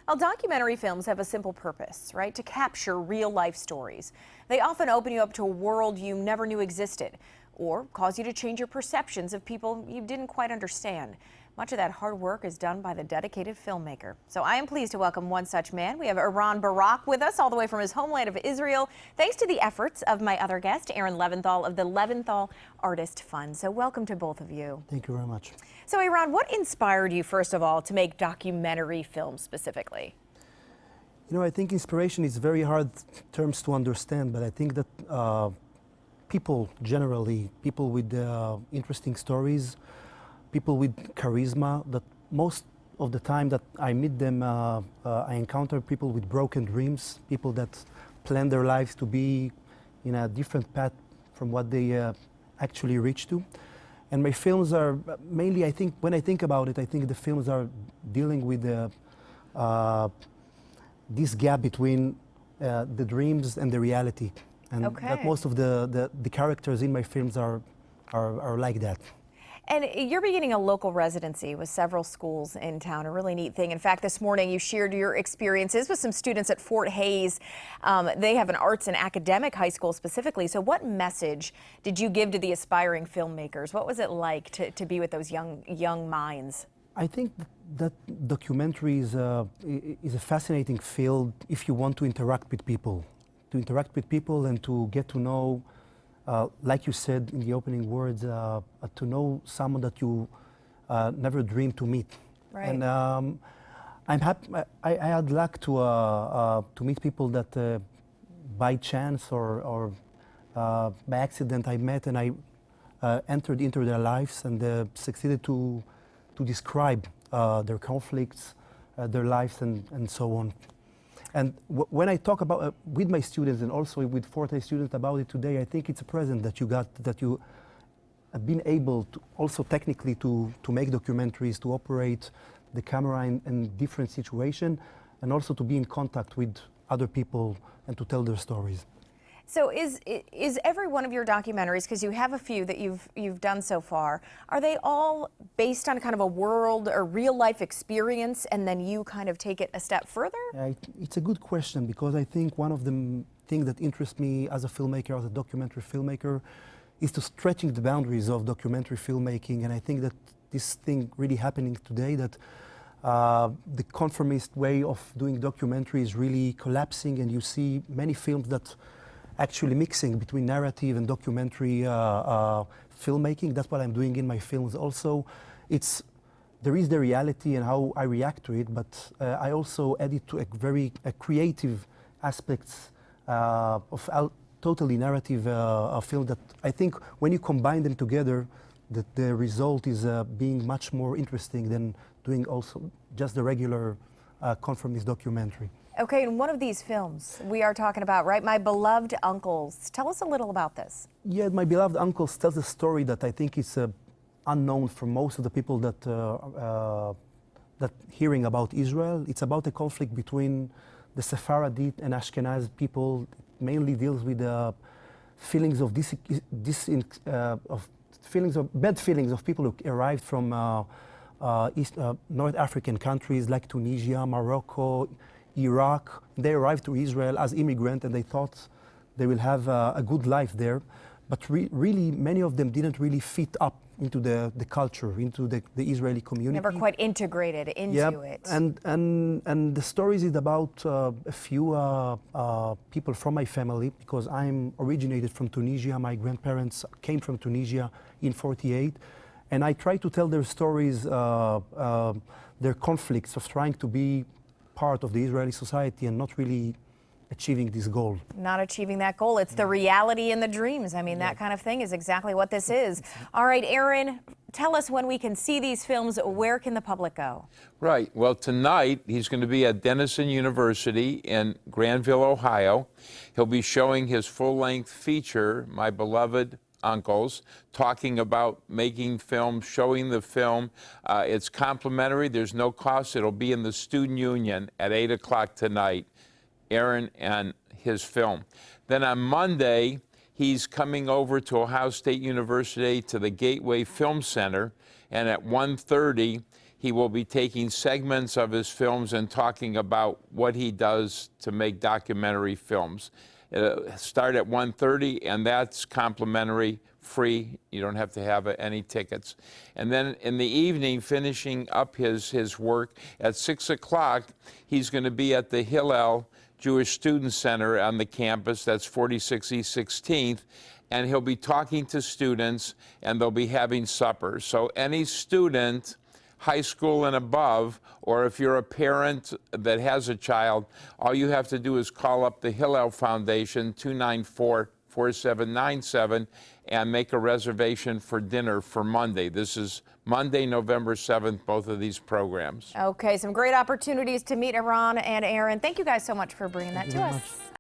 Well, documentary films have a simple purpose, right? To capture real life stories. They often open you up to a world you never knew existed, or cause you to change your perceptions of people you didn't quite understand. Much of that hard work is done by the dedicated filmmaker. So I am pleased to welcome one such man. We have Eran Barak with us, all the way from his homeland of Israel, thanks to the efforts of my other guest, Aaron Leventhal of the Leventhal Artist Fund. So welcome to both of you. Thank you very much. So Aaron, what inspired you, first of all, to make documentary films specifically? You know, I think inspiration is very hard terms to understand, but I think that people generally, people with interesting stories, people with charisma, that most of the time that I meet them, I encounter people with broken dreams, people that plan their lives to be in a different path from what they actually reach to. And my films are mainly, I think, when I think about it, I think the films are dealing with this gap between the dreams and the reality. And that most of the characters in my films are like that. And you're beginning a local residency with several schools in town, a really neat thing. In fact, this morning you shared your experiences with some students at Fort Hays. They have an arts and academic high school specifically. So what message did you give to the aspiring filmmakers? What was it like to be with those young minds? I think that documentary is a fascinating field if you want to interact with people. To interact with people and to get to know, like you said in the opening words, to know someone that you never dreamed to meet. Right. And I'm happy. I had luck to meet people that by chance or by accident I met, and I entered into their lives and succeeded to describe their conflicts, their lives, and so on. And when I talk about with my students and also with Fort Hays students about it today, I think it's a present that you got, that you have been able to also technically to make documentaries, to operate the camera in different situations, and also to be in contact with other people and to tell their stories. So is every one of your documentaries, because you have a few that you've done so far, are they all based on kind of a world or real life experience, and then you kind of take it a step further? It's a good question, because I think one of the things that interests me as a filmmaker, as a documentary filmmaker, is to stretching the boundaries of documentary filmmaking. And I think that this thing really happening today, that the conformist way of doing documentary is really collapsing, and you see many films that actually mixing between narrative and documentary filmmaking. That's what I'm doing in my films also. There is the reality and how I react to it, but I also add it to a creative aspects of totally narrative film that I think when you combine them together, that the result is being much more interesting than doing also just the regular conformist documentary. Okay, and one of these films we are talking about, right? My Beloved Uncles. Tell us a little about this. Yeah, My Beloved Uncles tells a story that I think is unknown for most of the people that hearing about Israel. It's about a conflict between the Sephardi and Ashkenaz people. It mainly deals with feelings of bad feelings of people who arrived from North African countries like Tunisia, Morocco, Iraq. They arrived to Israel as immigrants, and they thought they will have a good life there. But really, many of them didn't really fit up into the culture, into the Israeli community. Never quite integrated into it. And the story is about a few people from my family, because I'm originated from Tunisia. My grandparents came from Tunisia in '48. And I try to tell their stories, their conflicts of trying to be part of the Israeli society and not really achieving this goal. Not achieving that goal. It's the reality and the dreams. I mean, that kind of thing is exactly what this is. All right, Aaron, tell us when we can see these films. Where can the public go? Right. Well, tonight he's going to be at Denison University in Granville, Ohio. He'll be showing his full-length feature, My Beloved Uncles, talking about making film, showing the film. It's complimentary. There's no cost. It'll be in the Student Union at 8 o'clock tonight, Aaron and his film. Then on Monday, he's coming over to Ohio State University to the Gateway Film Center, and at 1:30, He will be taking segments of his films and talking about what he does to make documentary films. Start at 1:30, and that's complimentary, free. You don't have to have any tickets. And then in the evening, finishing up his work at 6 o'clock, he's going to be at the Hillel Jewish Student Center on the campus. That's 46 East 16th. And he'll be talking to students, and they'll be having supper. So any student, high school and above, or if you're a parent that has a child, all you have to do is call up the Hillel Foundation, 294-4797, and make a reservation for dinner for Monday. This is Monday, November 7th, both of these programs. Okay, some great opportunities to meet Iran and Aaron. Thank you guys so much for bringing that to us.